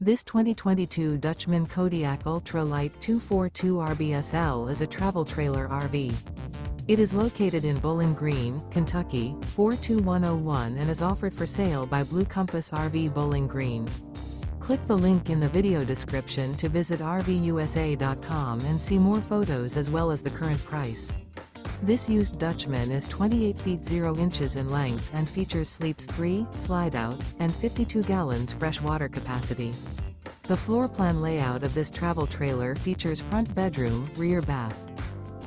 This 2022 Dutchmen Kodiak Ultra-Lite 242 RBSL is a travel trailer RV. It is located in Bowling Green, Kentucky, 42101 and is offered for sale by Blue Compass RV Bowling Green. Click the link in the video description to visit RVUSA.com and see more photos as well as the current price. This used Dutchman is 28 feet 0 inches in length and features sleeps 3, slide-out, and 52 gallons fresh water capacity. The floor plan layout of this travel trailer features front bedroom, rear bath.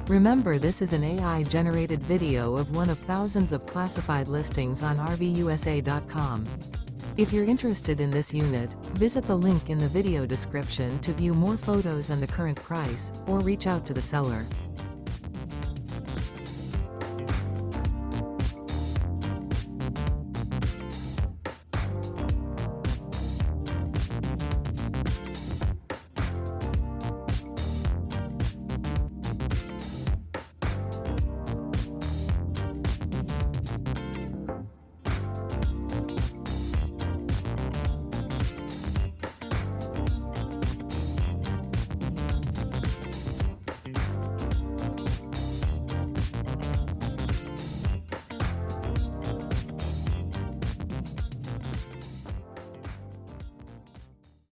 Remember, this is an AI-generated video of one of thousands of classified listings on RVUSA.com. If you're interested in this unit, visit the link in the video description to view more photos and the current price, or reach out to the seller.